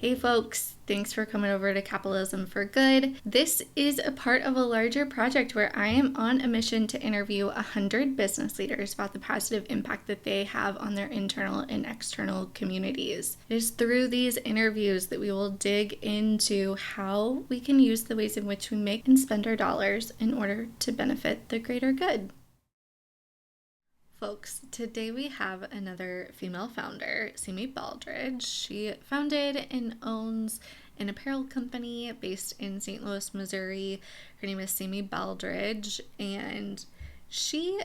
Hey folks, thanks for coming over to Capitalism for Good. This is a part of a larger project where I am on a mission to interview 100 business leaders about the positive impact that they have on their internal and external communities. It is through these interviews that we will dig into how we can use the ways in which we make and spend our dollars in order to benefit the greater good. Folks, today we have another female founder, Sami Baldridge. She founded and owns an apparel company based in St. Louis, Missouri. Her name is Sami Baldridge, and she,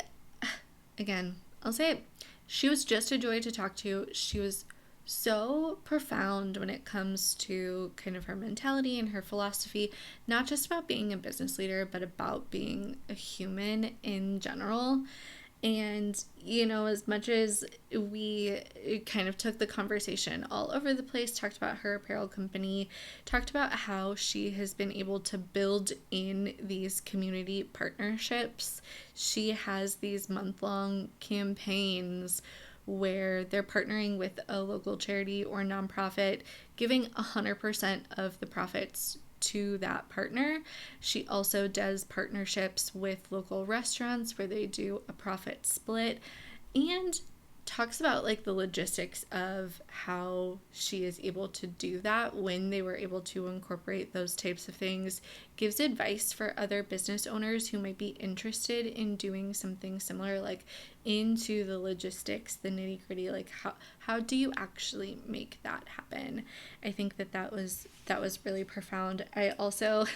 again, I'll say it, she was just a joy to talk to. She was so profound when it comes to kind of her mentality and her philosophy, not just about being a business leader, but about being a human in general. And, as much as we kind of took the conversation all over the place, talked about her apparel company, talked about how she has been able to build in these community partnerships. She has these month-long campaigns where they're partnering with a local charity or nonprofit, giving 100% of the profits to that partner. She also does partnerships with local restaurants where they do a profit split, and talks about like the logistics of how she is able to do that when they were able to incorporate those types of things. Gives advice for other business owners who might be interested in doing something similar, like into the logistics, the nitty gritty, like how do you actually make that happen? I think that was really profound. I also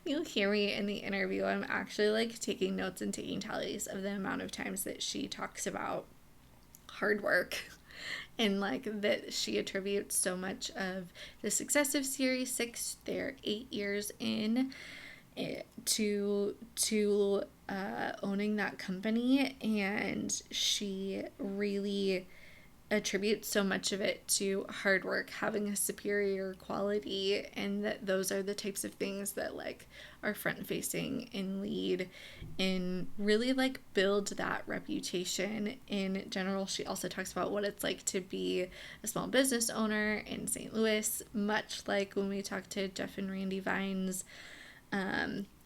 you'll hear me in the interview, I'm actually like taking notes and taking tallies of the amount of times that she talks about hard work, and like that she attributes so much of the success of Series 6, they're 8 years in, to owning that company, and she really attributes so much of it to hard work, having a superior quality, and that those are the types of things that like are front facing and lead and really like build that reputation in general. She also talks about what it's like to be a small business owner in St. Louis, much like when we talked to Jeff and Randy Vines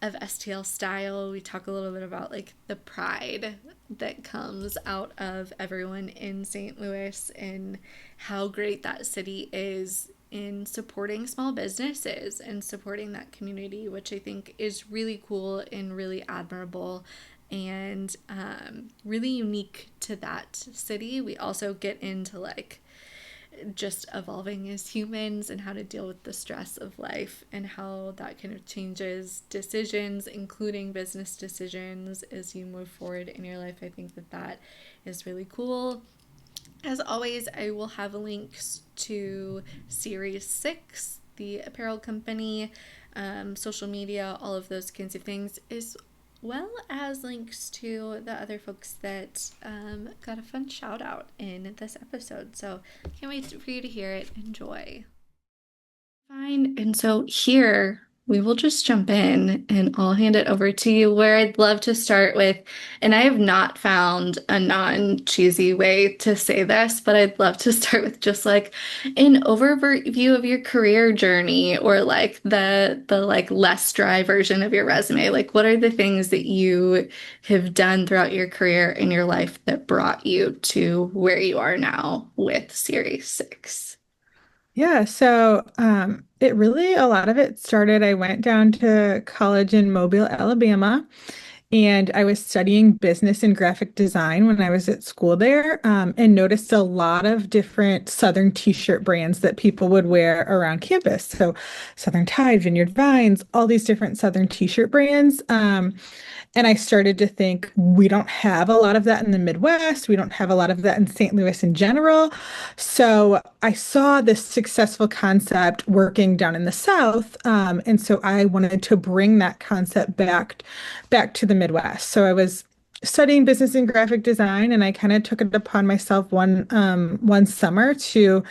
of STL Style. We talk a little bit about like the pride that comes out of everyone in St. Louis and how great that city is in supporting small businesses and supporting that community, which I think is really cool and really admirable and really unique to that city. We also get into like just evolving as humans and how to deal with the stress of life and how that kind of changes decisions, including business decisions, as you move forward in your life. I think that is really cool. As always, I will have links to Series 6, the apparel company, social media, all of those kinds of things, as well as links to the other folks that got a fun shout out in this episode. So can't wait for you to hear it. Enjoy. Fine. And so here we will just jump in and I'll hand it over to you, where I'd love to start with, and I have not found a non-cheesy way to say this, but I'd love to start with just like an overview of your career journey, or like the like less dry version of your resume. Like, what are the things that you have done throughout your career in your life that brought you to where you are now with Series 6? Yeah, so it really, a lot of it started. I went down to college in Mobile, Alabama, and I was studying business and graphic design when I was at school there, and noticed a lot of different Southern t-shirt brands that people would wear around campus. So Southern Tide, Vineyard Vines, all these different Southern t-shirt brands. And I started to think we don't have a lot of that in the Midwest. We don't have a lot of that in St. Louis in general. So I saw this successful concept working down in the South. And so I wanted to bring that concept back to the Midwest. So I was studying business and graphic design, and I kind of took it upon myself one summer to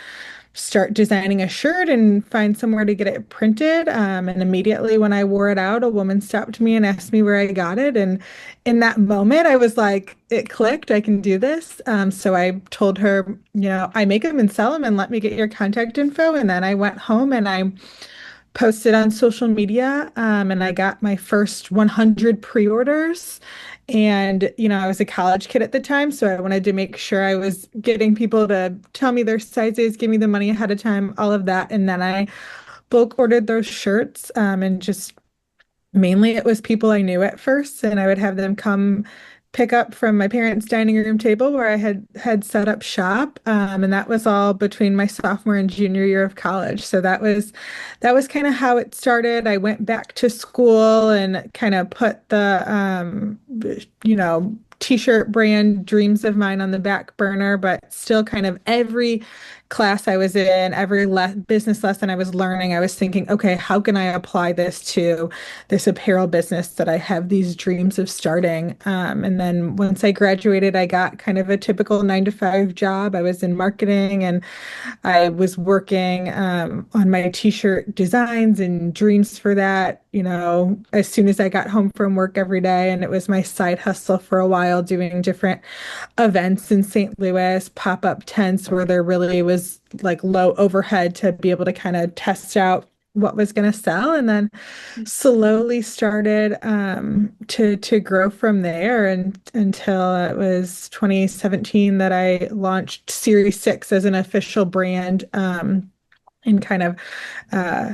start designing a shirt and find somewhere to get it printed. And immediately when I wore it out, a woman stopped me and asked me where I got it. And in that moment, I was like, it clicked, I can do this. So I told her, I make them and sell them and let me get your contact info. And then I went home and I posted on social media, and I got my first 100 pre-orders. And, I was a college kid at the time, so I wanted to make sure I was getting people to tell me their sizes, give me the money ahead of time, all of that. And then I bulk ordered those shirts, and just mainly it was people I knew at first, and I would have them come pick up from my parents' dining room table where I had set up shop. And that was all between my sophomore and junior year of college. So that was kind of how it started. I went back to school and kind of put the t-shirt brand dreams of mine on the back burner, but still kind of every class I was in, every business lesson I was learning, I was thinking, okay, how can I apply this to this apparel business that I have these dreams of starting? And then once I graduated, I got kind of a typical 9 to 5 job. I was in marketing and I was working on my t-shirt designs and dreams for that, as soon as I got home from work every day. And it was my side hustle for a while, doing different events in St. Louis, pop-up tents where there really was like low overhead to be able to kind of test out what was going to sell, and then slowly started to grow from there, and until it was 2017 that I launched Series 6 as an official brand, and kind of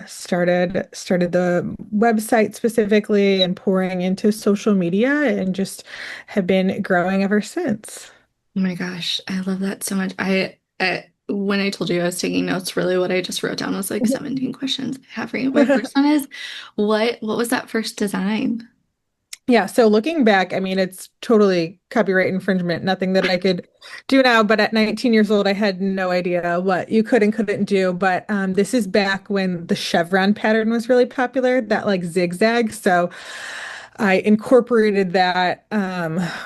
started the website specifically and pouring into social media, and just have been growing ever since. Oh my gosh, I love that so much. When I told you I was taking notes, really what I just wrote down was like 17 questions I have for you. My first one is, what was that first design? Yeah, so looking back, I mean, it's totally copyright infringement, nothing that I could do now. But at 19 years old, I had no idea what you could and couldn't do. But this is back when the chevron pattern was really popular, that like zigzag. So I incorporated that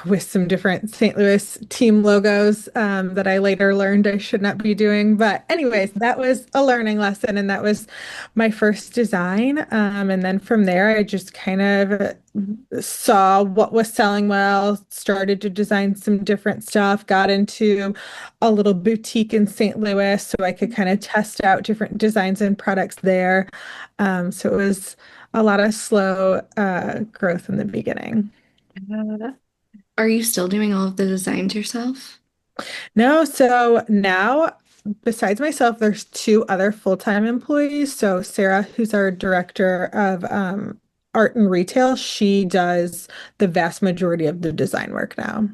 with some different St. Louis team logos that I later learned I should not be doing. But anyways, that was a learning lesson, and that was my first design. And then from there, I just kind of saw what was selling well, started to design some different stuff, got into a little boutique in St. Louis so I could kind of test out different designs and products there. So it was a lot of slow growth in the beginning. Uh, Are you still doing all of the designs yourself? No, so now besides myself, there's two other full-time employees. So Sarah, who's our director of art and retail, she does the vast majority of the design work now.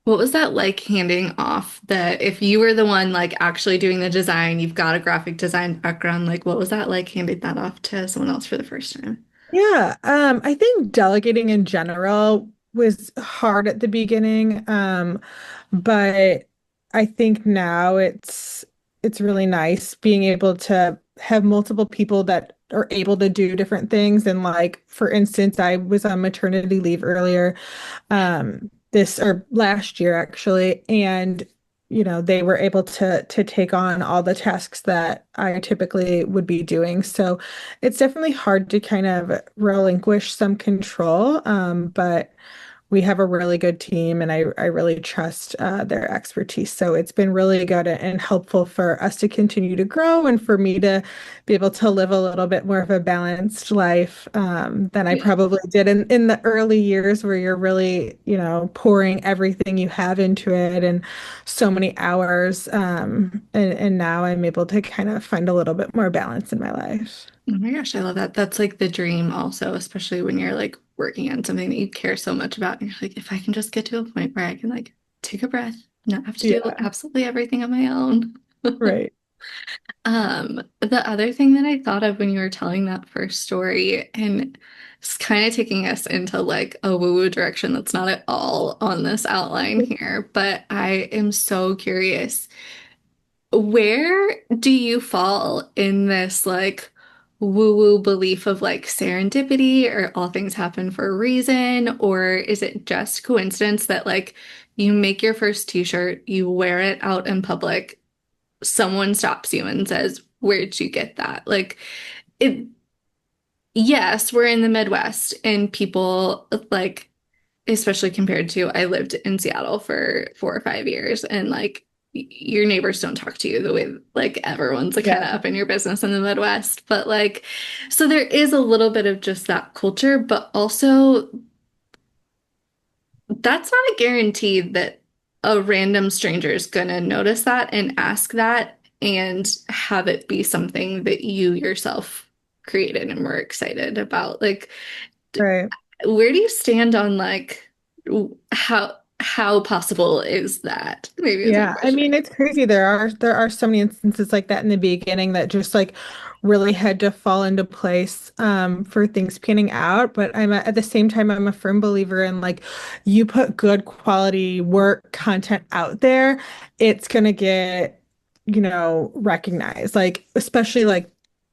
What was that like handing off that if you were the one like actually doing the design, you've got a graphic design background, like what was that like handing that off to someone else for the first time? Yeah, I think delegating in general was hard at the beginning, but I think now it's really nice being able to have multiple people that are able to do different things. And like, for instance, I was on maternity leave earlier, this or last year actually, and they were able to take on all the tasks that I typically would be doing. So it's definitely hard to kind of relinquish some control, but we have a really good team, and I really trust their expertise. So it's been really good and helpful for us to continue to grow, and for me to be able to live a little bit more of a balanced life than I Yeah. probably did in the early years, where you're really, pouring everything you have into it and so many hours. And now I'm able to kind of find a little bit more balance in my life. Oh my gosh, I love that. That's like the dream also, especially when you're like working on something that you care so much about. And you're like, if I can just get to a point where I can like take a breath, not have to do Yeah, absolutely everything on my own. right. The other thing that I thought of when you were telling that first story, and it's kind of taking us into like a woo-woo direction that's not at all on this outline here, but I am so curious. Where do you fall in this like woo-woo belief of like serendipity or all things happen for a reason? Or is it just coincidence that like you make your first t-shirt, you wear it out in public, someone stops you and says, "Where'd you get that?" Like it, yes, we're in the Midwest and people like, especially compared to I lived in Seattle for 4 or 5 years and like your neighbors don't talk to you the way like everyone's like kind Yeah. of up in your business in the Midwest. But like, so there is a little bit of just that culture, but also that's not a guarantee that a random stranger is gonna notice that and ask that and have it be something that you yourself created and were excited about. Like, Right. where do you stand on like how possible is that? Maybe is my Yeah, I question. mean it's crazy. There are so many instances like that in the beginning that just like really had to fall into place for things panning out. But at the same time I'm a firm believer in like you put good quality work content out there, it's gonna get, recognized. Like especially like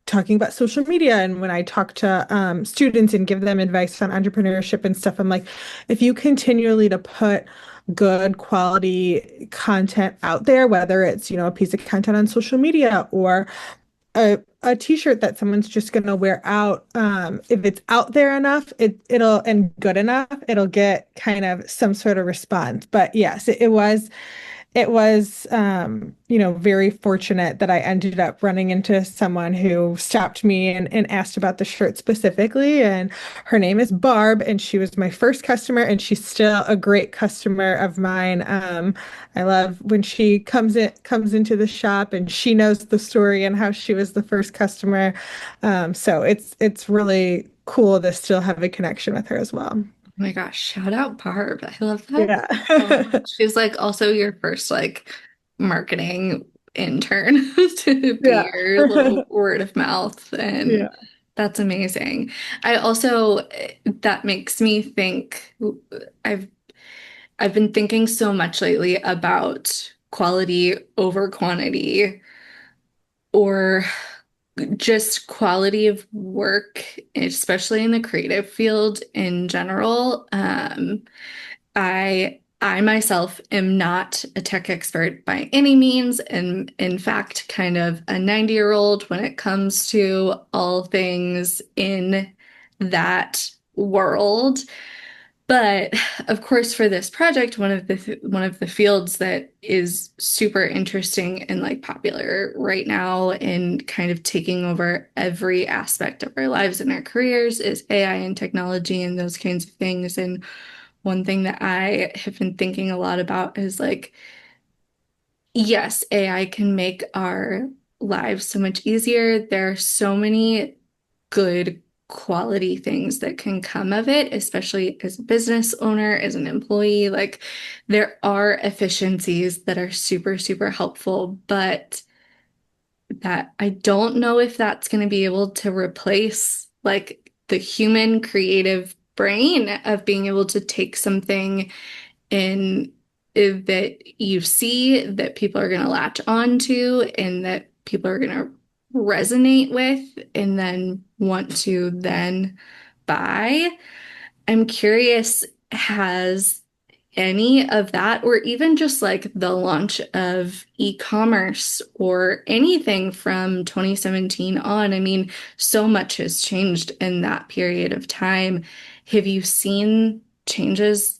talking about social media and when I talk to students and give them advice on entrepreneurship and stuff, I'm like, if you continually to put good quality content out there, whether it's, a piece of content on social media or a t-shirt that someone's just going to wear out. If it's out there enough, it'll and good enough, it'll get kind of some sort of response. But yes, it was very fortunate that I ended up running into someone who stopped me and asked about the shirt specifically. And her name is Barb, and she was my first customer, and she's still a great customer of mine. I love when she comes into the shop and she knows the story and how she was the first customer. So it's really cool to still have a connection with her as well. Oh my gosh, shout out Barb. I love that Yeah. so much. She's like also your first like marketing intern to be Yeah. your little word of mouth. And Yeah. that's amazing. I also, that makes me think, I've I've been thinking so much lately about quality over quantity or just quality of work, especially in the creative field in general. I myself am not a tech expert by any means, and in fact, kind of a 90-year-old when it comes to all things in that world. But of course, for this project, one of the fields that is super interesting and like popular right now and kind of taking over every aspect of our lives and our careers is AI and technology and those kinds of things. And one thing that I have been thinking a lot about is like, yes, AI can make our lives so much easier. There are so many good quality things that can come of it, especially as a business owner, as an employee. Like there are efficiencies that are super, super helpful, but that I don't know if that's going to be able to replace like the human creative brain of being able to take something in that you see that people are going to latch on to and that people are going to resonate with and then want to then buy. I'm curious, has any of that, or even just like the launch of e-commerce or anything from 2017 on? I mean, so much has changed in that period of time. Have you seen changes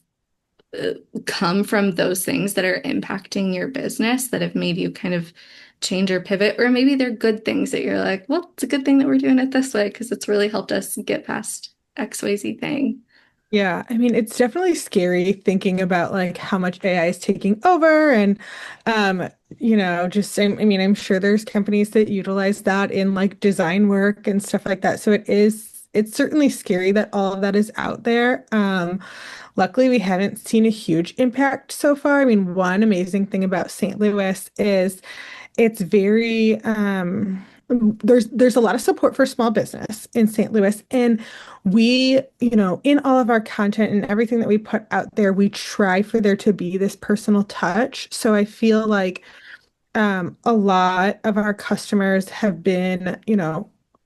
come from those things that are impacting your business that have made you kind of change or pivot? Or maybe they're good things that you're like, well, it's a good thing that we're doing it this way because it's really helped us get past XYZ thing. Yeah, I mean, it's definitely scary thinking about like how much AI is taking over and um, just I mean, I'm sure there's companies that utilize that in like design work and stuff like that. So it's certainly scary that all of that is out there. Luckily, we haven't seen a huge impact so far. I mean, one amazing thing about St. Louis is it's very there's a lot of support for small business in St. Louis, and we, in all of our content and everything that we put out there, we try for there to be this personal touch. So I feel like a lot of our customers have been,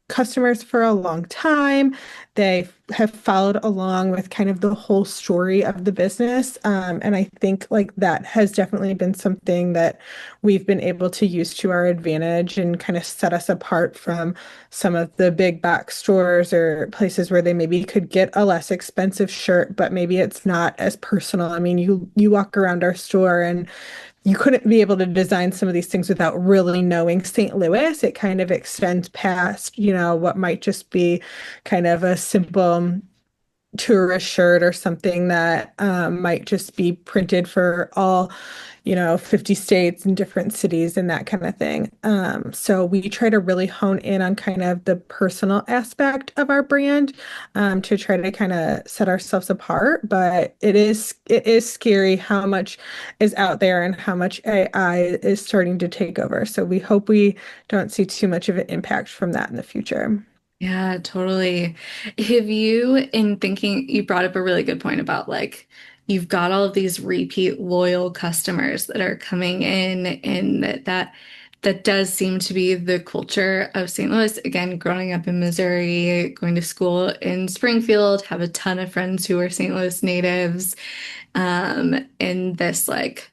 customers for a long time. They have followed along with kind of the whole story of the business. And I think like that has definitely been something that we've been able to use to our advantage and kind of set us apart from some of the big box stores or places where they maybe could get a less expensive shirt, but maybe it's not as personal. I mean, you walk around our store and you couldn't be able to design some of these things without really knowing St. Louis. It kind of extends past, what might just be kind of a simple tourist shirt or something that might just be printed for all, 50 states and different cities and that kind of thing. So we try to really hone in on kind of the personal aspect of our brand to try to kind of set ourselves apart. But it is scary how much is out there and how much AI is starting to take over. So we hope we don't see too much of an impact from that in the future. Yeah, totally. Have you, in thinking, you brought up a really good point about like you've got all of these repeat loyal customers that are coming in, and that does seem to be the culture of St. Louis. Again, growing up in Missouri, going to school in Springfield, have a ton of friends who are St. Louis natives, and this like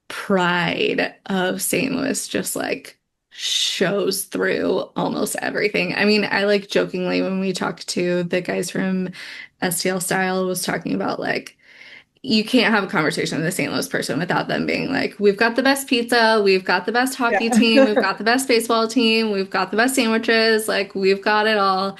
pride of St. Louis just like shows through almost everything. I mean, I like jokingly when we talked to the guys from STL Style was talking about like you can't have a conversation with a St. Louis person without them being like, we've got the best pizza, we've got the best hockey team, we've Yeah. got the best baseball team, we've got the best sandwiches, like we've got it all.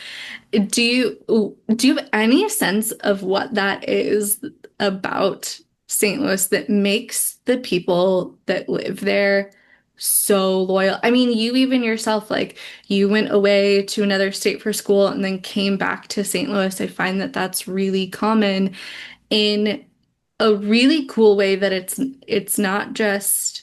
Do you have any sense of what that is about St. Louis that makes the people that live there so loyal? I mean, you even yourself, like you went away to another state for school and then came back to St. Louis. I find that that's really common in a really cool way that it's not just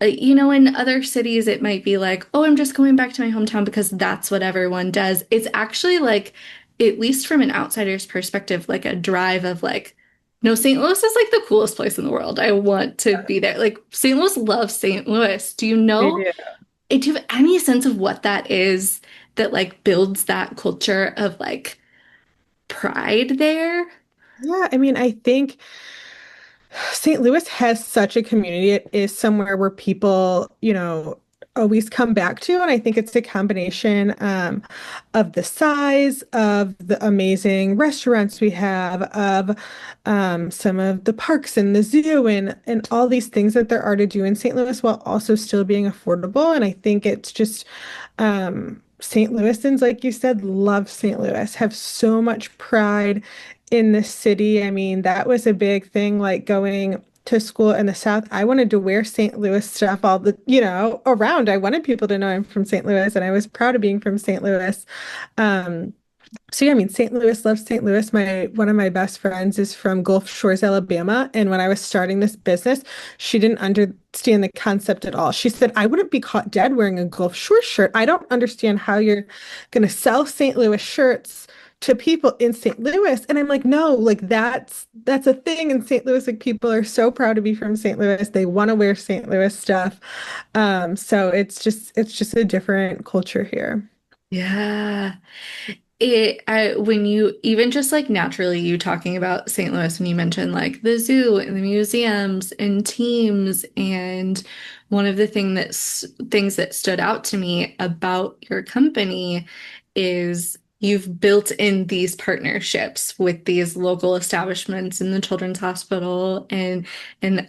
in other cities, it might be like, oh, I'm just going back to my hometown because that's what everyone does. It's actually like, at least from an outsider's perspective, like a drive of like, no, St. Louis is like the coolest place in the world. I want to be there. Like, St. Louis loves St. Louis. Do you They know, do. do you have any sense of what that is that like builds that culture of like pride there? Yeah, I mean, I think St. Louis has such a community. It is somewhere where people, always come back to. And I think it's a combination of the size, of the amazing restaurants we have, of some of the parks and the zoo and all these things that there are to do in St. Louis while also still being affordable. And I think it's just St. Louisans, like you said, love St. Louis, have so much pride in the city. I mean, that was a big thing, like going to school in the South. I wanted to wear St. Louis stuff around. I wanted people to know I'm from St. Louis, and I was proud of being from St. Louis. Um, so yeah, I mean, St. Louis loves St. Louis. One of my best friends is from Gulf Shores, Alabama, and when I was starting this business, she didn't understand the concept at all. She said, "I wouldn't be caught dead wearing a Gulf Shores shirt. I don't understand how you're going to sell St. Louis shirts to people in St. Louis." And I'm like, "No, like that's a thing in St. Louis. Like people are so proud to be from St. Louis. They want to wear St. Louis stuff." So it's just a different culture here. Yeah. When you even just like naturally you talking about St. Louis when you mentioned like the zoo and the museums and teams, and one of the things that stood out to me about your company is you've built in these partnerships with these local establishments in the Children's Hospital and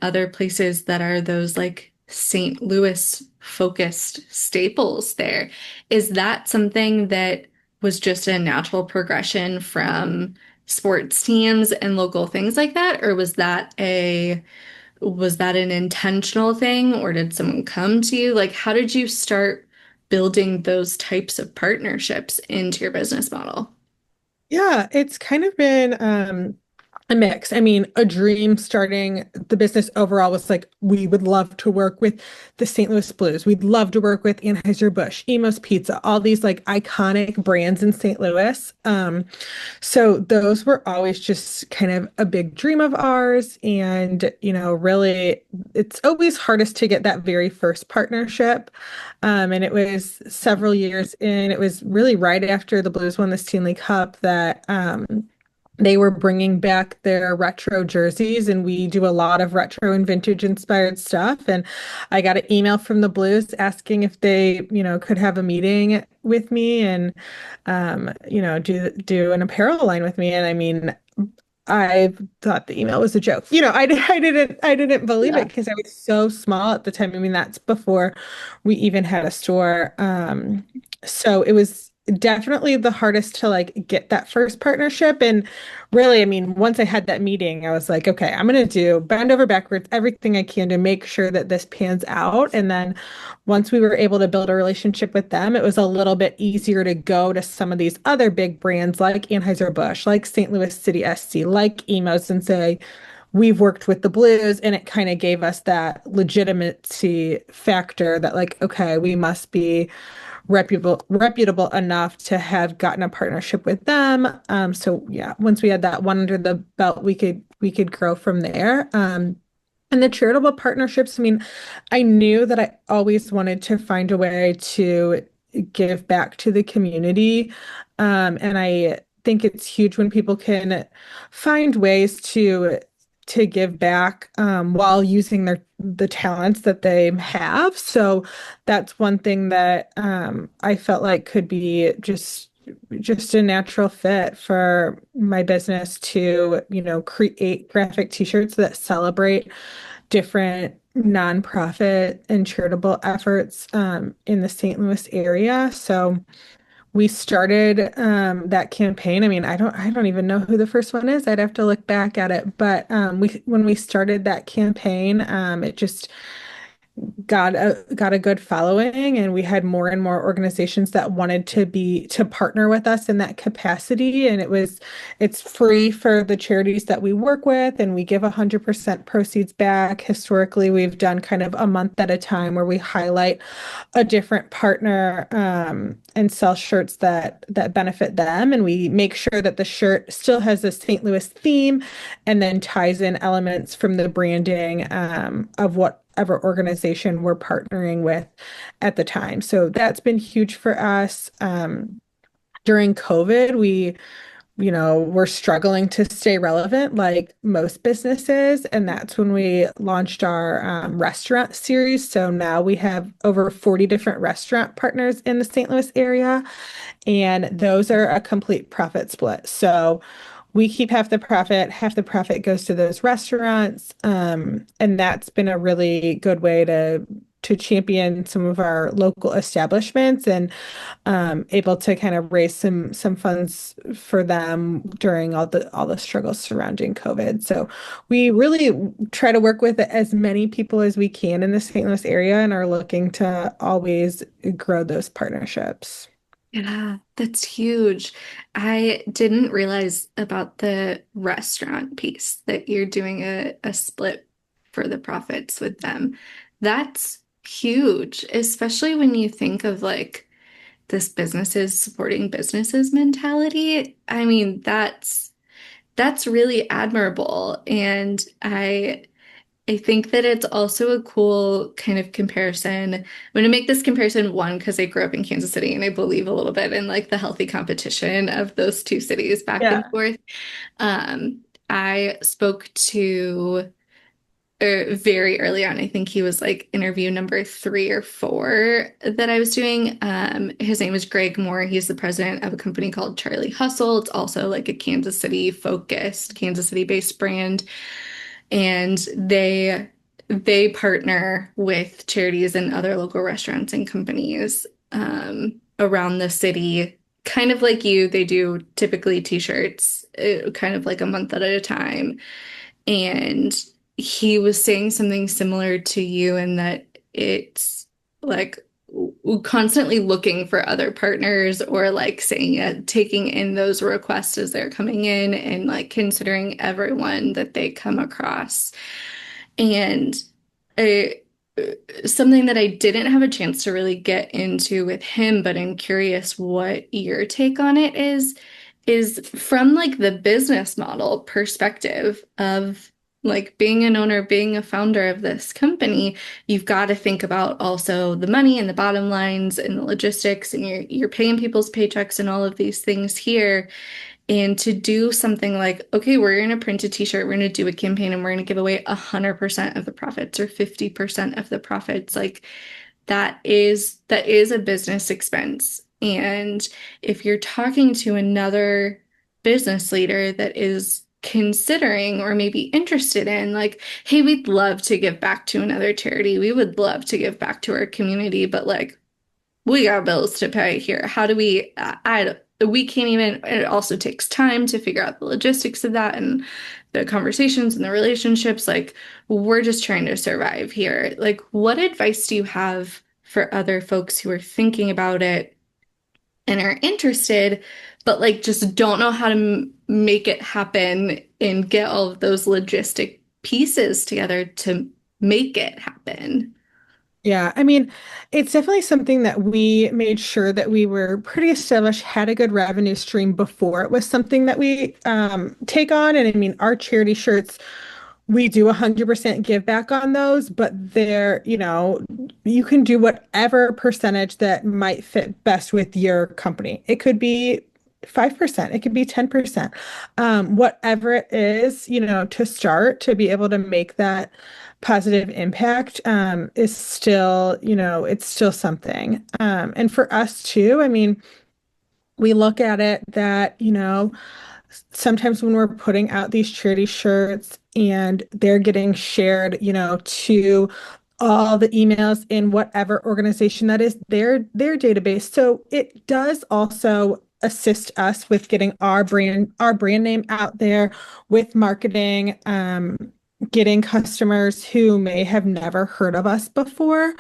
other places that are those like St. Louis focused staples there. Is that something that was just a natural progression from sports teams and local things like that, or was that an intentional thing, or did someone come to you? Like, how did you start building those types of partnerships into your business model? Yeah, it's kind of been A mix. I mean, a dream starting the business overall was like, we would love to work with the St. Louis Blues. We'd love to work with Anheuser-Busch, Emo's Pizza, all these like iconic brands in St. Louis. So those were always just kind of a big dream of ours. And, really, it's always hardest to get that very first partnership. And it was several years in. It was really right after the Blues won the Stanley Cup that they were bringing back their retro jerseys, and we do a lot of retro and vintage inspired stuff. And I got an email from the Blues asking if they, could have a meeting with me and, do an apparel line with me. And I mean, I thought the email was a joke. I didn't believe it Yeah. because I was so small at the time. I mean, that's before we even had a store. So it was definitely the hardest to like get that first partnership. And really, I mean, once I had that meeting, I was like, okay, I'm gonna do bend over backwards everything I can to make sure that this pans out. And then once we were able to build a relationship with them, it was a little bit easier to go to some of these other big brands like Anheuser-Busch, like St. Louis City SC, like Emos, and say, we've worked with the Blues. And it kind of gave us that legitimacy factor that, like, okay, we must be reputable enough to have gotten a partnership with them. So yeah, once we had that one under the belt, we could grow from there. And the charitable partnerships, I mean, I knew that I always wanted to find a way to give back to the community. And I think it's huge when people can find ways to give back while using the talents that they have. So that's one thing that I felt like could be just a natural fit for my business to, create graphic t-shirts that celebrate different nonprofit and charitable efforts in the St. Louis area. So we started that campaign. I mean, I don't even know who the first one is. I'd have to look back at it. But we when we started that campaign, it just got a good following, and we had more and more organizations that wanted to partner with us in that capacity. And it's free for the charities that we work with, and we give 100% proceeds back. Historically, we've done kind of a month at a time where we highlight a different partner and sell shirts that benefit them, and we make sure that the shirt still has a St. Louis theme and then ties in elements from the branding of whatever organization we're partnering with at the time. So that's been huge for us. During COVID, we're struggling to stay relevant like most businesses. And that's when we launched our restaurant series. So now we have over 40 different restaurant partners in the St. Louis area, and those are a complete profit split. So we keep half the profit goes to those restaurants. And that's been a really good way to champion some of our local establishments and able to kind of raise some funds for them during all the struggles surrounding COVID. So we really try to work with as many people as we can in the St. Louis area and are looking to always grow those partnerships. Yeah, that's huge. I didn't realize about the restaurant piece that you're doing a split for the profits with them. That's huge, especially when you think of like this businesses supporting businesses mentality. I mean, that's really admirable. And I think that it's also a cool kind of comparison. I'm going to make this comparison one because I grew up in Kansas City and I believe a little bit in like the healthy competition of those two cities back and Yeah. forth. I spoke to very early on. I think he was like interview number 3 or 4 that I was doing. His name is Greg Moore. He's the president of a company called Charlie Hustle. It's also like a Kansas City focused, Kansas City based brand, and they partner with charities and other local restaurants and companies around the city. Kind of like you, they do typically t-shirts, kind of like a month at a time. And he was saying something similar to you in that it's like constantly looking for other partners or like saying taking in those requests as they're coming in and like considering everyone that they come across. And I, something that I didn't have a chance to really get into with him, but I'm curious what your take on it is from like the business model perspective of like being an owner, being a founder of this company, you've got to think about also the money and the bottom lines and the logistics, and you're paying people's paychecks and all of these things here. And to do something like, okay, we're going to print a t-shirt, we're going to do a campaign, and we're going to give away 100% of the profits or 50% of the profits, like that is a business expense. And if you're talking to another business leader that is considering or maybe interested in like, hey, we'd love to give back to another charity, we would love to give back to our community, but like we got bills to pay here. How do we can't even, it also takes time to figure out the logistics of that and the conversations and the relationships. Like, we're just trying to survive here. Like, what advice do you have for other folks who are thinking about it and are interested, but like just don't know how to make it happen and get all of those logistic pieces together to make it happen? Yeah, I mean, it's definitely something that we made sure that we were pretty established, had a good revenue stream before it was something that we take on. And I mean, our charity shirts, we do 100% give back on those, but they're, you can do whatever percentage that might fit best with your company. It could be 5%, it could be 10%. Whatever it is, to start to be able to make that positive impact is still, it's still something. And for us too, I mean, we look at it that, sometimes when we're putting out these charity shirts and they're getting shared, to all the emails in whatever organization that is their database. So it does also assist us with getting our brand name out there with marketing, getting customers who may have never heard of us before.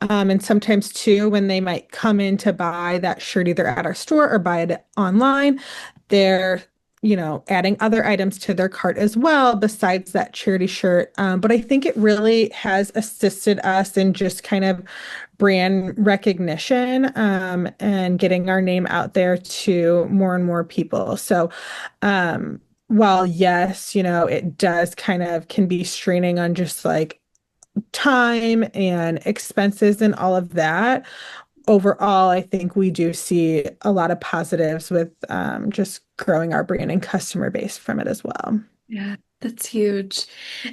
And sometimes too, when they might come in to buy that shirt either at our store or buy it online, they're adding other items to their cart as well besides that charity shirt. But I think it really has assisted us in just kind of brand recognition, and getting our name out there to more and more people. So, while yes, it does kind of can be straining on just like time and expenses and all of that, overall, I think we do see a lot of positives with just growing our brand and customer base from it as well. Yeah, that's huge.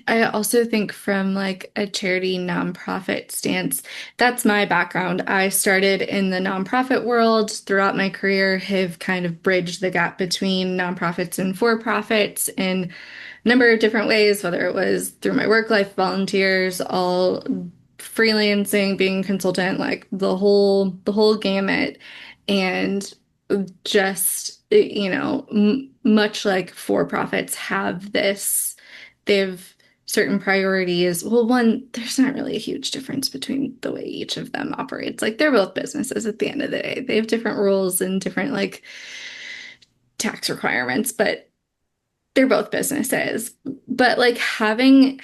I also think from like a charity nonprofit stance, that's my background. I started in the nonprofit world throughout my career, have kind of bridged the gap between nonprofits and for-profits in a number of different ways, whether it was through my work life, volunteers, all freelancing, being a consultant, like the whole gamut. And just, much like for profits have this, they have certain priorities. Well, one, there's not really a huge difference between the way each of them operates. Like, they're both businesses at the end of the day. They have different rules and different like tax requirements, but they're both businesses. But like having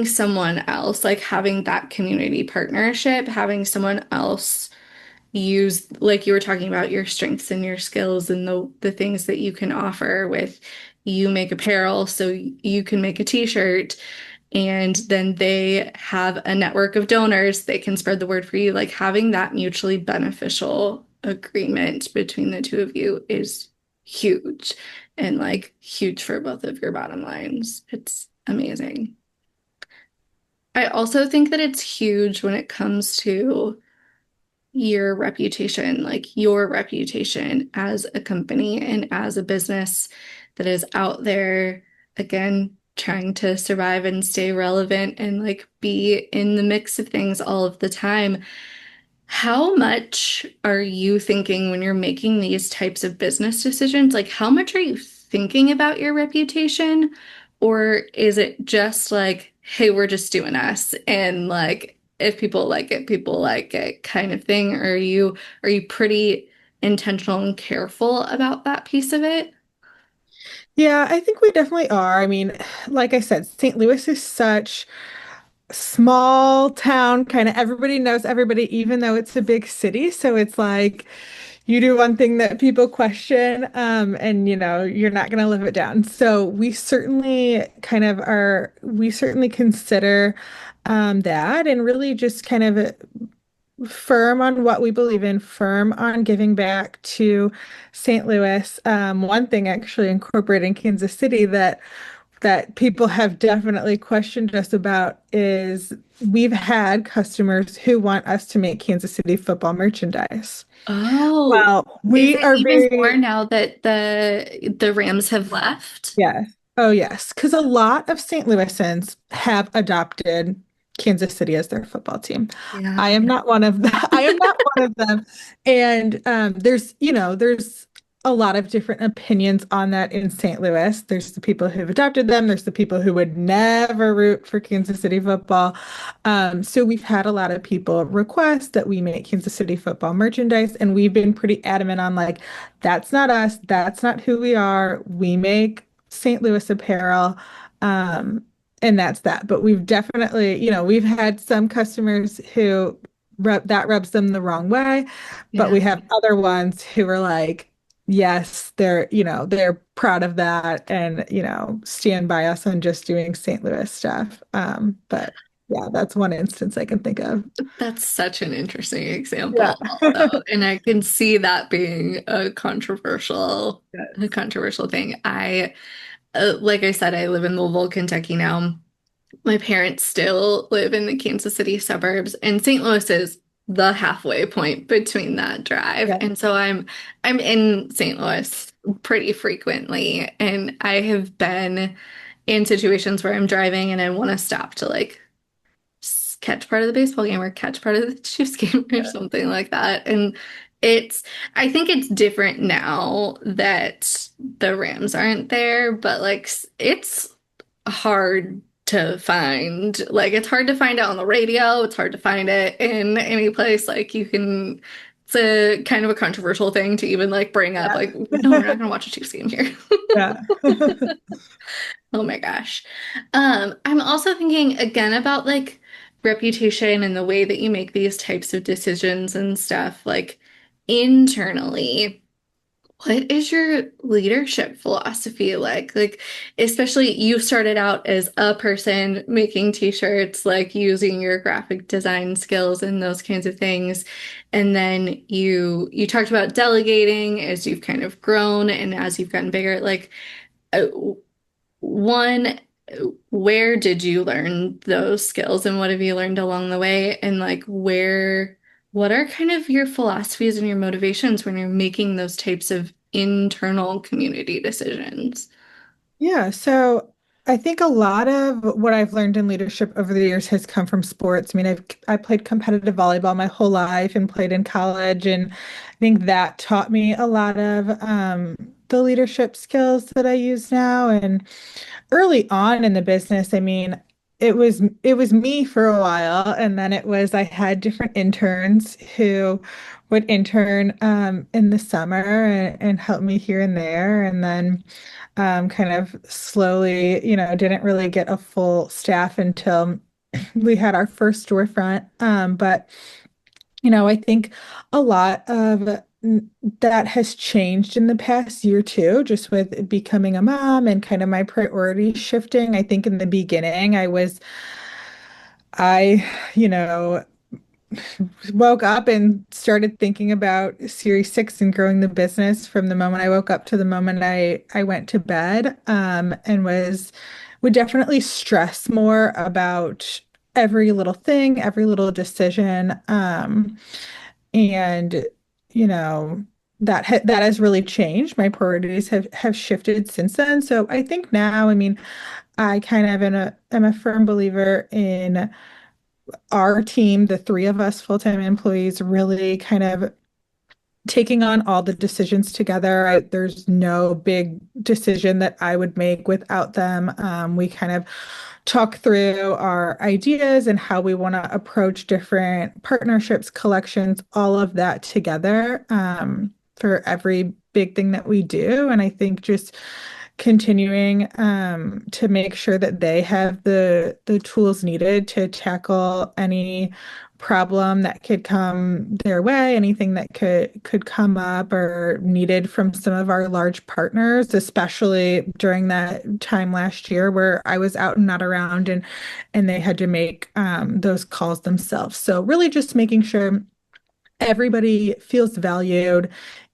someone else, like having that community partnership, having someone else use, like you were talking about, your strengths and your skills and the things that you can offer with, you make apparel so you can make a t-shirt, and then they have a network of donors, they can spread the word for you. Like, having that mutually beneficial agreement between the two of you is huge, and like huge for both of your bottom lines. It's amazing. I also think that it's huge when it comes to your reputation, like your reputation as a company and as a business that is out there, again, trying to survive and stay relevant and like be in the mix of things all of the time. How much are you thinking when you're making these types of business decisions? Like, how much are you thinking about your reputation? Or is it just like, hey, we're just doing us, and like if people like it kind of thing? Or are you pretty intentional and careful about that piece of it? Yeah, I think we definitely are. I mean, like I said, St. Louis is such small town, kind of everybody knows everybody, even though it's a big city. So it's like you do one thing that people question, and you're not going to live it down. So we certainly consider that and really just kind of firm on what we believe in, firm on giving back to St. Louis. One thing actually incorporating Kansas City that people have definitely questioned us about is we've had customers who want us to make Kansas City football merchandise. Oh, Well, is we it are even more very, now that the Rams have left? yes. Oh, yes. Because a lot of St. Louisans have adopted Kansas City as their football team. I Yeah. am not one of them. I am not one of them. And there's a lot of different opinions on that in St. Louis. There's the people who've adopted them. There's the people who would never root for Kansas City football. So we've had a lot of people request that we make Kansas City football merchandise, and we've been pretty adamant on like, that's not us. That's not who we are. We make St. Louis apparel. Um, and that's that. But we've definitely, we've had some customers who that rubs them the wrong way, but Yeah. we have other ones who are like, yes, they're proud of that and, stand by us on just doing St. Louis stuff. But yeah, that's one instance I can think of. That's such an interesting Yeah. example also. And I can see that being a Yes. controversial thing. Like I said, I live in Louisville, Kentucky now. My parents still live in the Kansas City suburbs, and St. Louis is the halfway point between that drive. Yeah. And so I'm in St. Louis pretty frequently, and I have been in situations where I'm driving and I want to stop to like catch part of the baseball game or catch part of the Chiefs game or something like that. And it's, I think it's different now that the Rams aren't there, but like it's hard to find. Like it's hard to find it on the radio. It's hard to find it in any place. Like you can, it's a kind of a controversial thing to even like bring up. Like, no, we're not Yeah. gonna watch a Chiefs game here. Yeah. Oh my gosh. I'm also thinking again about like reputation and the way that you make these types of decisions and stuff, like internally. What is your leadership philosophy like? Like, especially you started out as a person making t-shirts, like using your graphic design skills and those kinds of things. And then you talked about delegating as you've kind of grown and as you've gotten bigger. Like, uh, one, where did you learn those skills and what have you learned along the way? And like what are kind of your philosophies and your motivations when you're making those types of internal community decisions? Yeah, so I think a lot of what I've learned in leadership over the years has come from sports. I mean, I played competitive volleyball my whole life and played in college, and I think that taught me a lot of the leadership skills that I use now. And early on in the business, I mean, it was me for a while, and then it was I had different interns who would intern in the summer and help me here and there, and then kind of slowly, didn't really get a full staff until we had our first storefront. But, I think a lot of that has changed in the past year too, just with becoming a mom and kind of my priorities shifting. I think in the beginning, I, you know, woke up and started thinking about Series 6 and growing the business from the moment I woke up to the moment I went to bed, and would definitely stress more about every little thing, every little decision. And that has really changed. My priorities have shifted since then. So I think now, I mean, I kind of am a firm believer in our team, the three of us full-time employees, really kind of taking on all the decisions together. There's no big decision that I would make without them. We kind of talk through our ideas and how we want to approach different partnerships, collections, all of that together for every big thing that we do. And I think just continuing to make sure that they have the tools needed to tackle any problem that could come their way, anything that could come up or needed from some of our large partners, especially during that time last year where I was out and not around and they had to make those calls themselves. So really just making sure everybody feels valued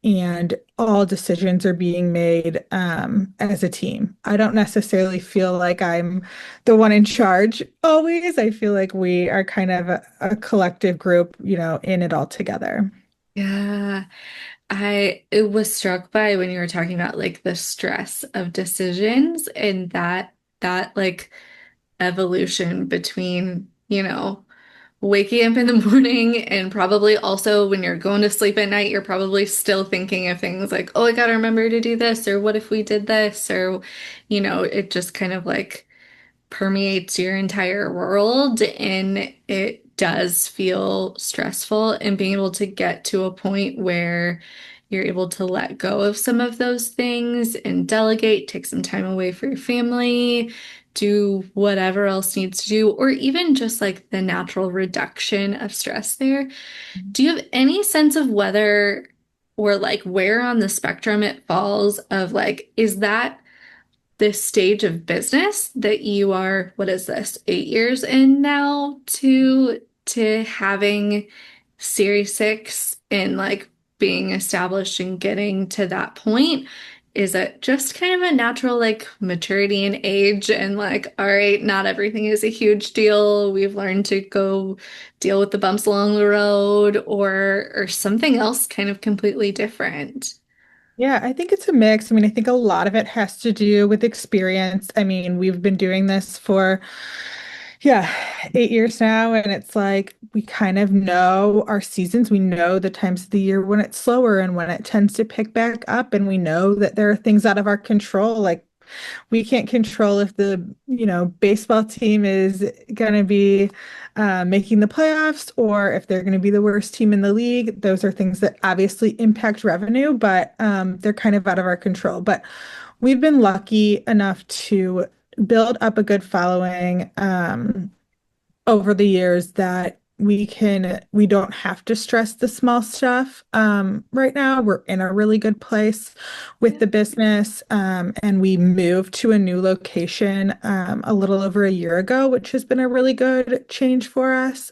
and all decisions are being made as a team. I don't necessarily feel like I'm the one in charge always. I feel like we are kind of a collective group, in it all together. Yeah. I it was struck by when you were talking about like the stress of decisions and that like evolution between, waking up in the morning and probably also when you're going to sleep at night, you're probably still thinking of things like, oh, I gotta remember to do this, or what if we did this, or, it just kind of like permeates your entire world and it does feel stressful and being able to get to a point where you're able to let go of some of those things and delegate, take some time away for your family, do whatever else needs to do, or even just like the natural reduction of stress there. Do you have any sense of whether or like where on the spectrum it falls of like, is that this stage of business that you are, what is this, 8 years in now to having Series 6 and like being established and getting to that point? Is it just kind of a natural like maturity and age and like, all right, not everything is a huge deal. We've learned to go deal with the bumps along the road or something else kind of completely different? Yeah, I think it's a mix. I mean, I think a lot of it has to do with experience. I mean, we've been doing this for, yeah, 8 years now, and it's like we kind of know our seasons. We know the times of the year when it's slower and when it tends to pick back up, and we know that there are things out of our control, like we can't control if the baseball team is going to be making the playoffs or if they're going to be the worst team in the league. Those are things that obviously impact revenue, but they're kind of out of our control. But we've been lucky enough to build up a good following over the years that we don't have to stress the small stuff. Right now we're in a really good place with the business, and we moved to a new location a little over a year ago, which has been a really good change for us.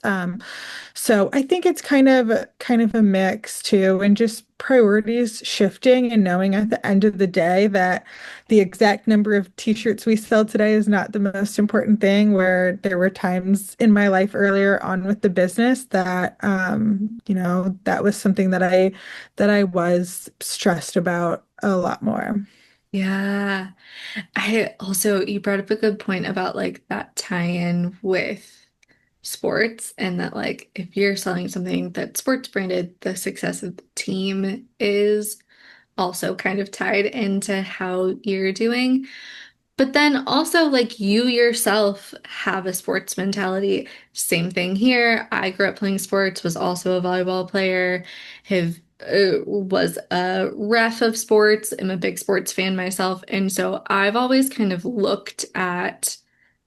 So I think it's kind of a mix too, and just priorities shifting and knowing at the end of the day that the exact number of t-shirts we sell today is not the most important thing, where there were times in my life earlier on with the business that that was something that I was stressed about a lot more. Yeah. I also, you brought up a good point about like that tie-in with sports and that like if you're selling something that's sports branded, the success of the team is also kind of tied into how you're doing. But then also, like you yourself have a sports mentality. Same thing here. I grew up playing sports, was also a volleyball player, have was a ref of sports. I'm a big sports fan myself. And so I've always kind of looked at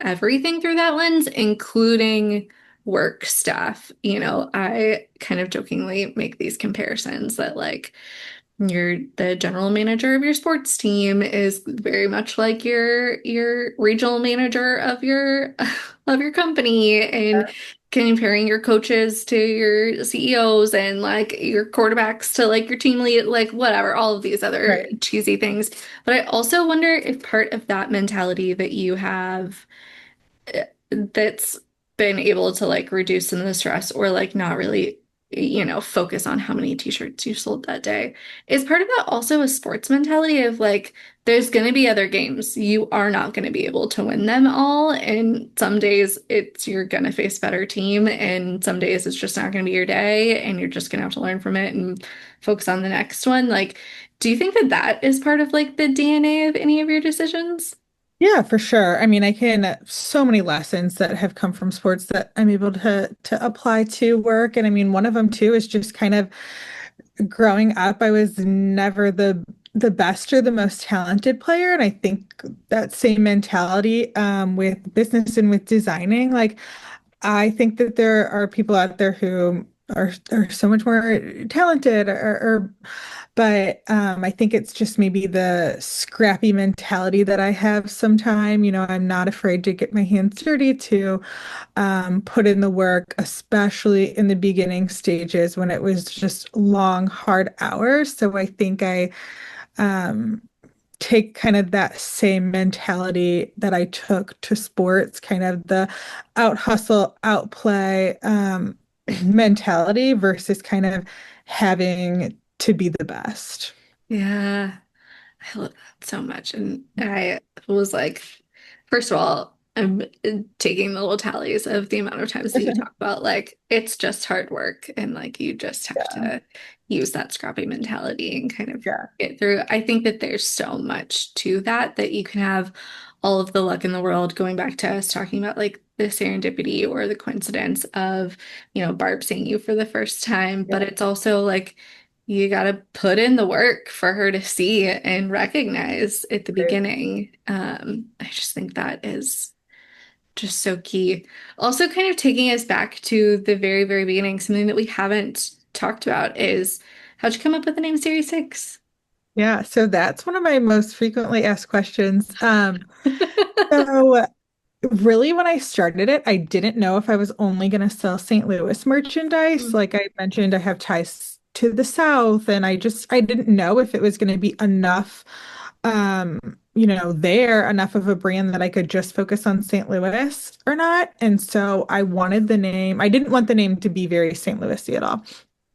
everything through that lens, including work stuff. I kind of jokingly make these comparisons that like the general manager of your sports team is very much like your regional manager of your of your company and comparing your coaches to your CEOs and like your quarterbacks to like your team lead, like whatever, all of these other Right. cheesy things. But I also wonder if part of that mentality that you have that's been able to like reduce some of the stress or like not really focus on how many t-shirts you sold that day. Is part of that also a sports mentality of like, there's going to be other games. You are not going to be able to win them all. And some days you're going to face a better team. And some days it's just not going to be your day. And you're just going to have to learn from it and focus on the next one. Like, do you think that that is part of like the DNA of any of your decisions? Yeah, for sure. I mean, I can so many lessons that have come from sports that I'm able to apply to work. And I mean, one of them too is just kind of growing up, I was never the best or the most talented player. And I think that same mentality with business and with designing, like I think that there are people out there who are so much more talented or but I think it's just maybe the scrappy mentality that I have sometime. You know, I'm not afraid to get my hands dirty to put in the work, especially in the beginning stages when it was just long, hard hours. So I think I um, take kind of that same mentality that I took to sports, kind of the out hustle, outplay mentality versus kind of having to be the best. Yeah. I love that so much. And I was like, first of all, I'm taking the little tallies of the amount of times that you talk about like it's just hard work and like you just have Yeah, to use that scrappy mentality and kind of yeah, get through. I think that there's so much to that that you can have all of the luck in the world going back to us talking about like the serendipity or the coincidence of, Barb seeing you for the first time, but yeah. it's also like you got to put in the work for her to see and recognize at the Right. beginning. I just think that is just so key. Also, kind of taking us back to the very, very beginning, something that we haven't talked about is how'd you come up with the name Series 6? Yeah, so that's one of my most frequently asked questions. So really, when I started it, I didn't know if I was only going to sell St. Louis merchandise. Like I mentioned, I have ties to the South, and I didn't know if it was going to be enough, um, there enough of a brand that I could just focus on St. Louis or not. And so I wanted the name. I didn't want the name to be very St. Louis-y at all.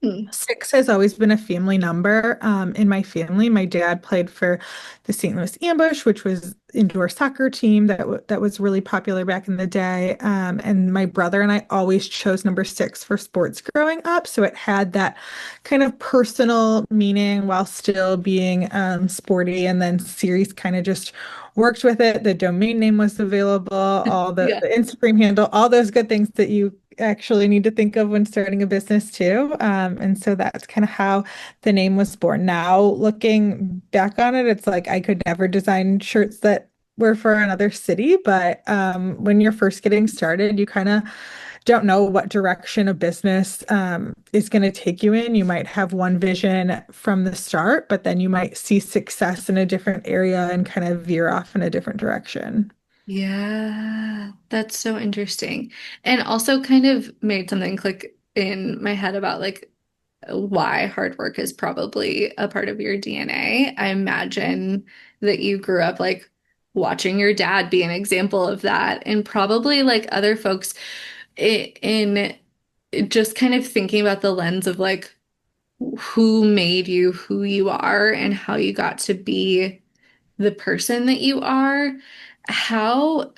Mm, Six has always been a family number in my family. My dad played for the St. Louis Ambush, which was indoor soccer team that was really popular back in the day. And my brother and I always chose number six for sports growing up, so it had that kind of personal meaning while still being sporty. And then series kind of just worked with it. The domain name was available, all yeah. the Instagram handle, all those good things that you actually need to think of when starting a business too. And so that's kind of how the name was born. Now, looking back on it, it's like I could never design shirts that were for another city, but when you're first getting started, you kind of don't know what direction a business is going to take you in. You might have one vision from the start, but then you might see success in a different area and kind of veer off in a different direction. Yeah, that's so interesting. And also kind of made something click in my head about like why hard work is probably a part of your DNA. I imagine that you grew up like watching your dad be an example of that, and probably like other folks in just kind of thinking about the lens of like who made you who you are and how you got to be the person that you are, how,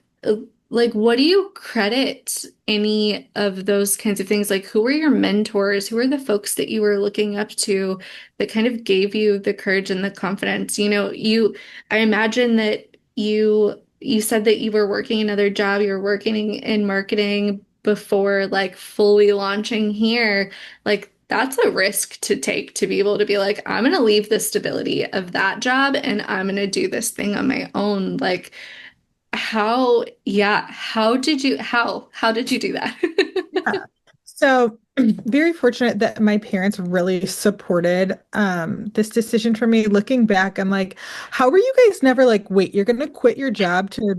like, what do you credit any of those kinds of things? Like, who were your mentors? Who were the folks that you were looking up to that kind of gave you the courage and the confidence? I imagine that you said that you were working another job, you were working in marketing before like fully launching here. Like that's a risk to take to be able to be like, I'm going to leave the stability of that job and I'm going to do this thing on my own. Like, how did you do that? Yeah. So very fortunate that my parents really supported this decision for me. Looking back, I'm like, how were you guys never like, wait, you're gonna quit your job to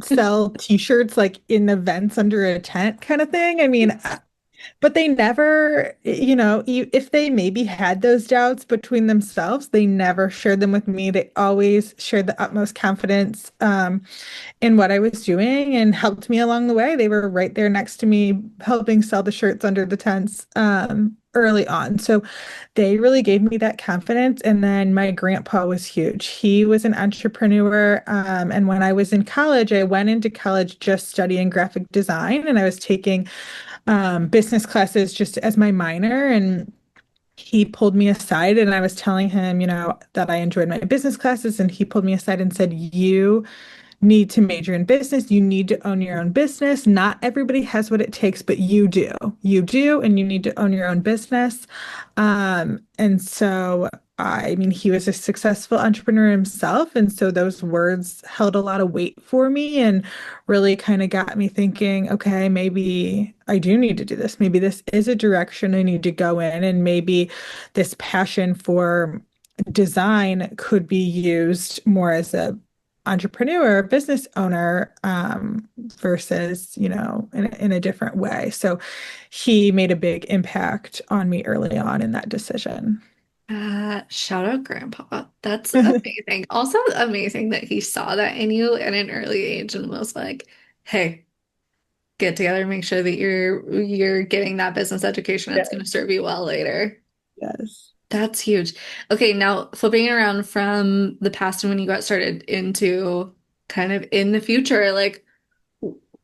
sell t-shirts like in events under a tent kind of thing? I mean, but they never, if they maybe had those doubts between themselves, they never shared them with me. They always shared the utmost confidence in what I was doing and helped me along the way. They were right there next to me, helping sell the shirts under the tents. early on. So they really gave me that confidence. And then my grandpa was huge. He was an entrepreneur. And when I was in college, I went into college just studying graphic design, and I was taking business classes just as my minor. And he pulled me aside, and I was telling him, that I enjoyed my business classes. And he pulled me aside and said, "You need to major in business. You need to own your own business. Not everybody has what it takes, but you do. You do, and you need to own your own business." And so, I mean, he was a successful entrepreneur himself. And so those words held a lot of weight for me and really kind of got me thinking, okay, maybe I do need to do this. Maybe this is a direction I need to go in. And maybe this passion for design could be used more as a entrepreneur, business owner, versus, in a different way. So he made a big impact on me early on in that decision. Shout out Grandpa. That's amazing. Also amazing that he saw that in you at an early age and was like, "Hey, get together, make sure that you're getting that business education that's going Yes, to serve you well later." yes. That's huge. Okay, now flipping around from the past and when you got started into kind of in the future, like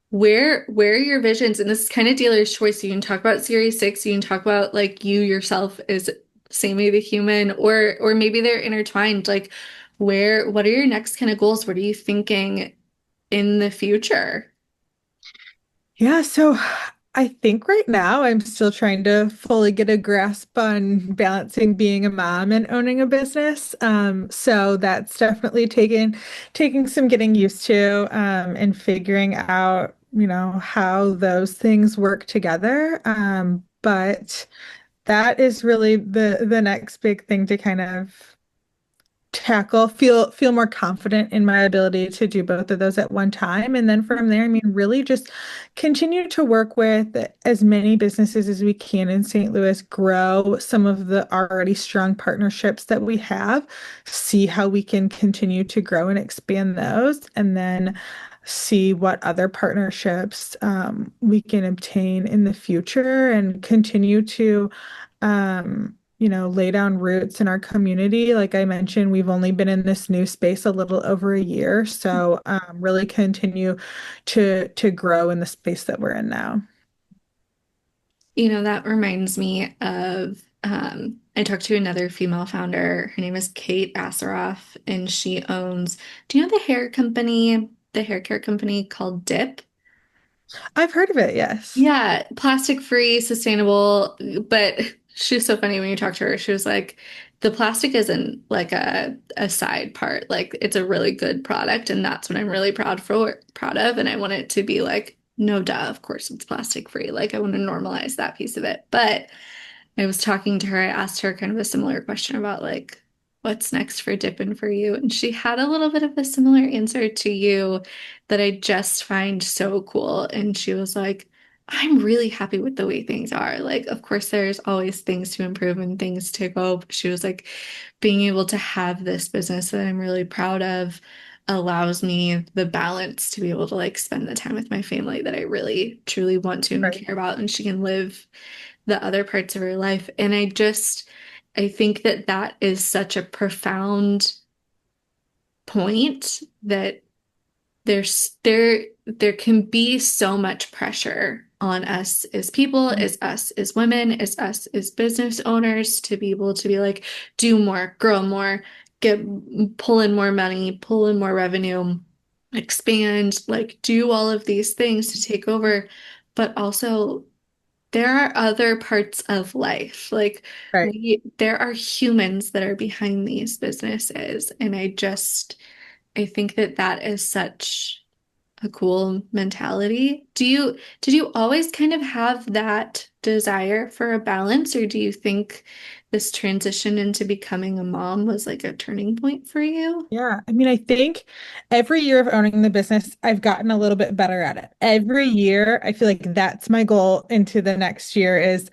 where are your visions? And this is kind of dealer's choice. You can talk about Series 6, you can talk about like you yourself as Sammy the human, or maybe they're intertwined. Like what are your next kind of goals? What are you thinking in the future? Yeah, so I think right now I'm still trying to fully get a grasp on balancing being a mom and owning a business. So that's definitely taking some getting used to, and figuring out, how those things work together. But that is really the next big thing to kind of feel more confident in my ability to do both of those at one time. And then from there, I mean, really just continue to work with as many businesses as we can in St. Louis, grow some of the already strong partnerships that we have, see how we can continue to grow and expand those, and then see what other partnerships we can obtain in the future and continue to lay down roots in our community. Like I mentioned, we've only been in this new space a little over a year, so really continue to grow in the space that we're in now. That reminds me of I talked to another female founder. Her name is Kate Asseroff, and she owns, do you know the hair care company called Dip? I've heard of it, yes. Yeah, plastic free, sustainable. But she was so funny when you talk to her. She was like, the plastic isn't like a side part. Like it's a really good product, and that's what I'm really proud of. And I want it to be like, no duh, of course it's plastic free. Like I want to normalize that piece of it. But I was talking to her, I asked her kind of a similar question about like what's next for Dippin' for you. And she had a little bit of a similar answer to you that I just find so cool. And she was like, I'm really happy with the way things are. Like, of course, there's always things to improve and things to go. But she was like, being able to have this business that I'm really proud of allows me the balance to be able to like spend the time with my family that I really truly want to and Right. care about. And she can live the other parts of her life. And I think that that is such a profound point that there can be so much pressure on us as people, as us as women, as us as business owners to be able to be like, do more, grow more, pull in more money, pull in more revenue, expand, like do all of these things to take over. But also there are other parts of life. Like Right. there are humans that are behind these businesses. And I think that that is such a cool mentality. Did you always kind of have that desire for a balance, or do you think this transition into becoming a mom was like a turning point for you? Yeah, I mean, I think every year of owning the business, I've gotten a little bit better at it. Every year, I feel like that's my goal into the next year is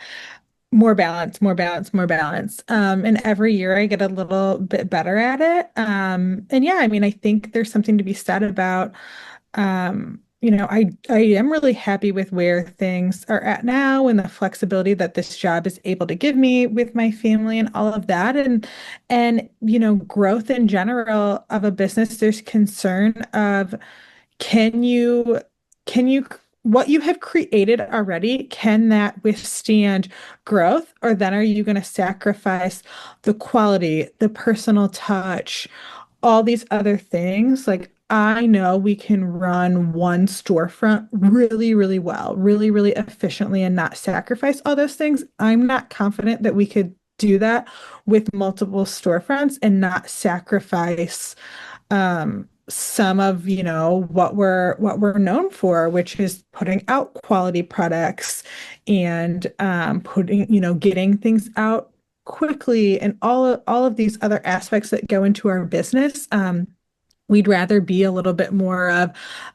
more balance, more balance, more balance. And every year I get a little bit better at it. And yeah, I mean, I think there's something to be said about I am really happy with where things are at now and the flexibility that this job is able to give me with my family and all of that. And growth in general of a business, there's concern of can you, can you, what you have created already, can that withstand growth? Or then are you going to sacrifice the quality, the personal touch, all these other things? Like, I know we can run one storefront really, really well, really, really efficiently and not sacrifice all those things. I'm not confident that we could do that with multiple storefronts and not sacrifice some of what we're known for, which is putting out quality products and getting things out quickly and all of these other aspects that go into our business. We'd rather be a little bit more of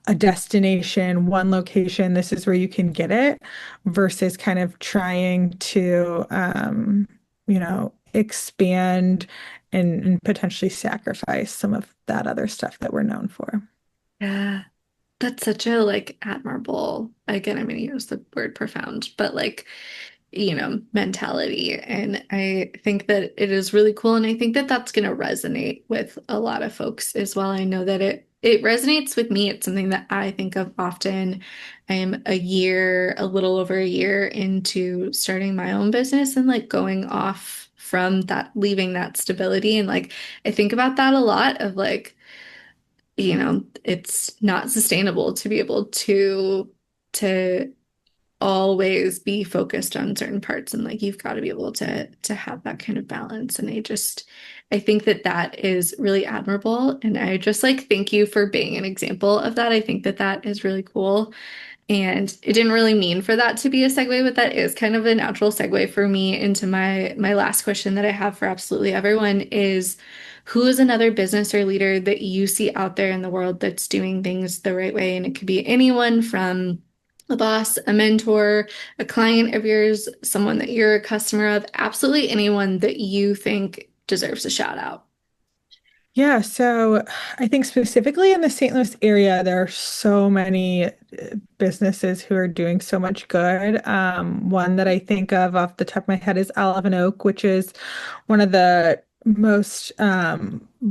a destination, one location, this is where you can get it, versus kind of trying to expand and potentially sacrifice some of that other stuff that we're known for. Yeah. That's such a like admirable, again, I'm going to use the word profound, but like, mentality. And I think that it is really cool. And I think that that's going to resonate with a lot of folks as well. I know that it resonates with me. It's something that I think of often. I am a little over a year into starting my own business and like going off from that, leaving that stability. And like, I think about that a lot of like, it's not sustainable to be able to always be focused on certain parts and like you've got to be able to have that kind of balance. And I think that that is really admirable, and I just like thank you for being an example of that. I think that that is really cool. And it didn't really mean for that to be a segue, but that is kind of a natural segue for me into my last question that I have for absolutely everyone is who is another business or leader that you see out there in the world that's doing things the right way? And it could be anyone from a boss, a mentor, a client of yours, someone that you're a customer of, absolutely anyone that you think deserves a shout out. Yeah, so I think specifically in the St. Louis area, there are so many businesses who are doing so much good. One that I think of off the top of my head is Olive and Oak, which is one of the most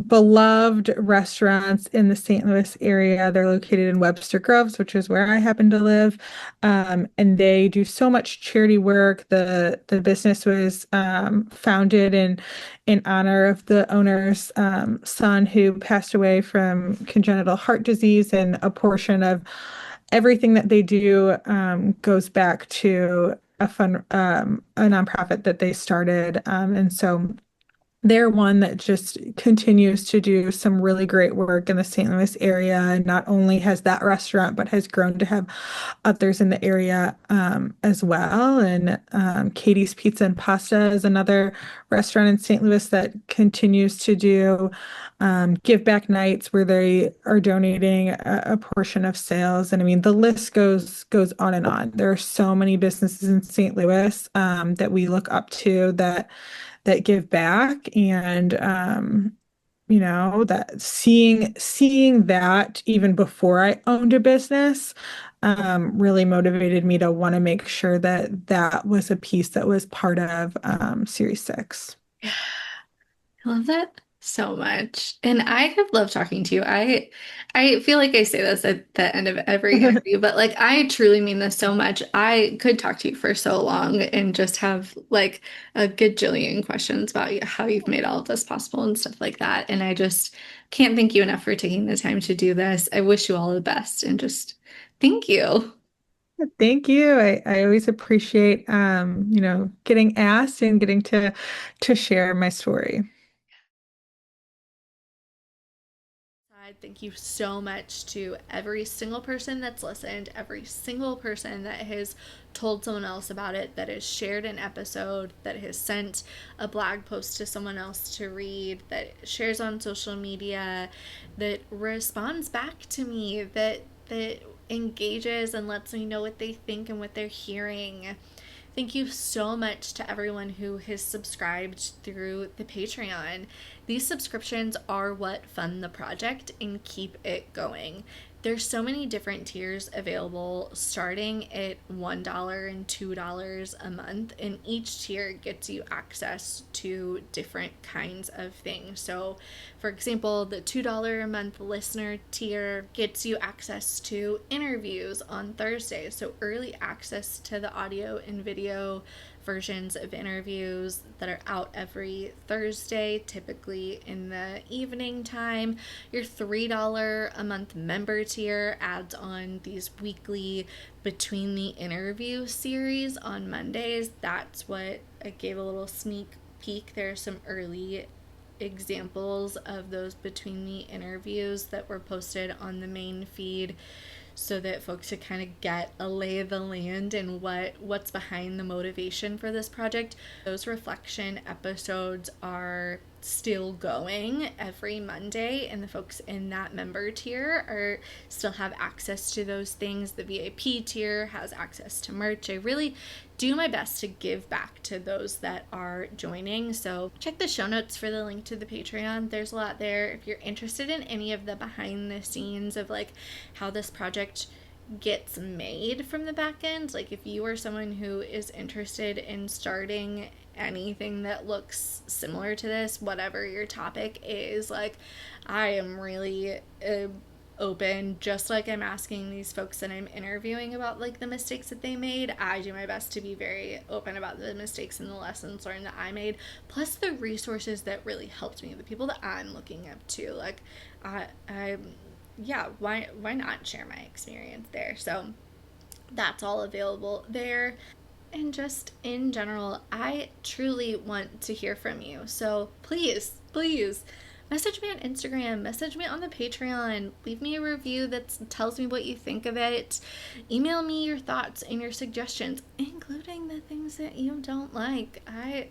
beloved restaurants in the St. Louis area. They're located in Webster Groves, which is where I happen to live. And they do so much charity work. The business was founded in honor of the owner's son who passed away from congenital heart disease, and a portion of everything that they do goes back to a nonprofit that they started. And so they're one that just continues to do some really great work in the St. Louis area, and not only has that restaurant, but has grown to have others in the area as well. And Katie's Pizza and Pasta is another restaurant in St. Louis that continues to do give back nights where they are donating a portion of sales. And I mean, the list goes on and on. There are so many businesses in St. Louis that we look up to that give back. And that seeing that even before I owned a business really motivated me to want to make sure that that was a piece that was part of Series 6. I love that so much. And I have loved talking to you. I feel like I say this at the end of every interview, but like I truly mean this so much. I could talk to you for so long and just have like a gajillion questions about how you've made all of this possible and stuff like that. And I just can't thank you enough for taking the time to do this. I wish you all the best and just thank you. Thank you. I always appreciate getting asked and getting to share my story. Thank you so much to every single person that's listened, every single person that has told someone else about it, that has shared an episode, that has sent a blog post to someone else to read, that shares on social media, that responds back to me, that engages and lets me know what they think and what they're hearing. Thank you so much to everyone who has subscribed through the Patreon. These subscriptions are what fund the project and keep it going. There's so many different tiers available, starting at $1 and $2 a month, and each tier gets you access to different kinds of things. So, for example, the $2 a month listener tier gets you access to interviews on Thursdays, so early access to the audio and video versions of interviews that are out every Thursday, typically in the evening time. Your $3 a month member tier adds on these weekly between the interview series on Mondays. That's what I gave a little sneak peek. There's some early examples of those between the interviews that were posted on the main feed, so that folks could kind of get a lay of the land and what's behind the motivation for this project. Those reflection episodes are still going every Monday, and the folks in that member tier are still have access to those things. The VIP tier has access to merch. I really do my best to give back to those that are joining. So check the show notes for the link to the Patreon. There's a lot there. If you're interested in any of the behind the scenes of like how this project gets made from the back end, like if you are someone who is interested in starting anything that looks similar to this, whatever your topic is, like I am really open, just like I'm asking these folks that I'm interviewing about like the mistakes that they made. I do my best to be very open about the mistakes and the lessons learned that I made, plus the resources that really helped me, the people that I'm looking up to. Like I yeah, why not share my experience there? So that's all available there. And just in general, I truly want to hear from you. So please message me on Instagram, message me on the Patreon, leave me a review that tells me what you think of it. Email me your thoughts and your suggestions, including the things that you don't like. I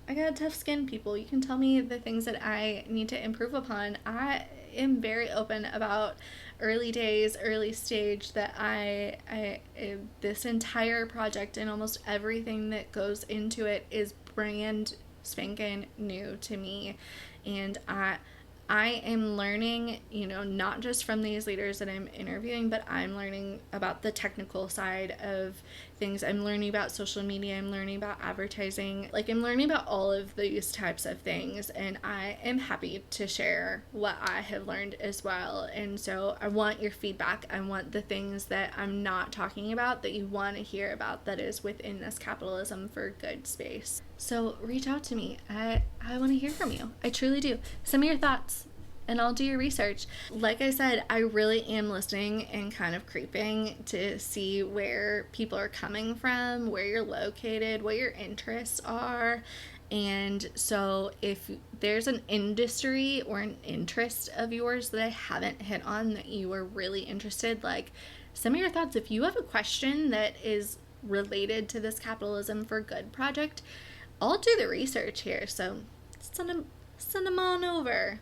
got tough skin, people. You can tell me the things that I need to improve upon. I am very open about early days, early stage, that I this entire project and almost everything that goes into it is brand spanking new to me. And I am learning, not just from these leaders that I'm interviewing, but I'm learning about the technical side of things. I'm learning about social media. I'm learning about advertising. Like, I'm learning about all of these types of things, and I am happy to share what I have learned as well. And so I want your feedback. I want the things that I'm not talking about that you want to hear about that is within this Capitalism for Good space. So reach out to me. I want to hear from you. I truly do. Send me your thoughts and I'll do your research. Like I said, I really am listening and kind of creeping to see where people are coming from, where you're located, what your interests are. And so if there's an industry or an interest of yours that I haven't hit on that you are really interested, like, send me your thoughts. If you have a question that is related to this Capitalism for Good project, I'll do the research here. So send them on over.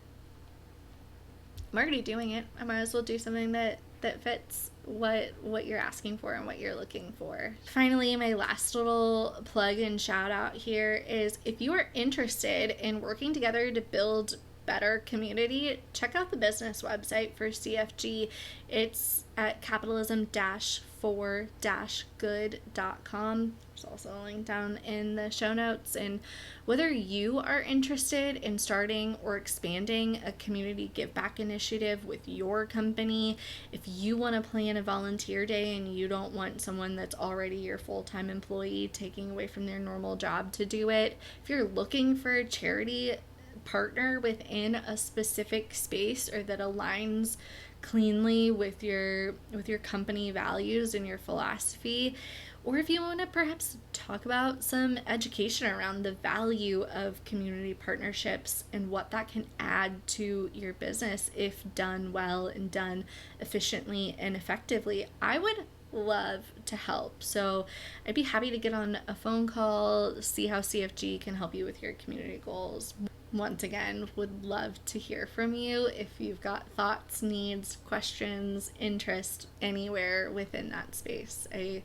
I'm already doing it. I might as well do something that fits what you're asking for and what you're looking for. Finally, my last little plug and shout out here is, if you are interested in working together to build better community, check out the business website for CFG. It's at capitalism-for-good.com. There's also a link down in the show notes. And whether you are interested in starting or expanding a community give back initiative with your company, if you want to plan a volunteer day and you don't want someone that's already your full-time employee taking away from their normal job to do it, if you're looking for a charity partner within a specific space or that aligns cleanly with your company values and your philosophy, or if you want to perhaps talk about some education around the value of community partnerships and what that can add to your business if done well and done efficiently and effectively, I would love to help. So I'd be happy to get on a phone call, see how CFG can help you with your community goals. Once again, would love to hear from you if you've got thoughts, needs, questions, interest anywhere within that space. I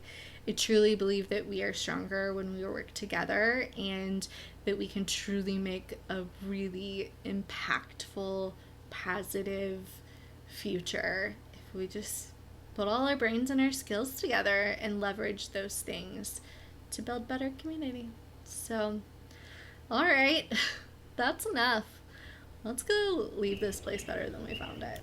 truly believe that we are stronger when we work together, and that we can truly make a really impactful, positive future if we just put all our brains and our skills together and leverage those things to build better community. So, all right, that's enough. Let's go leave this place better than we found it.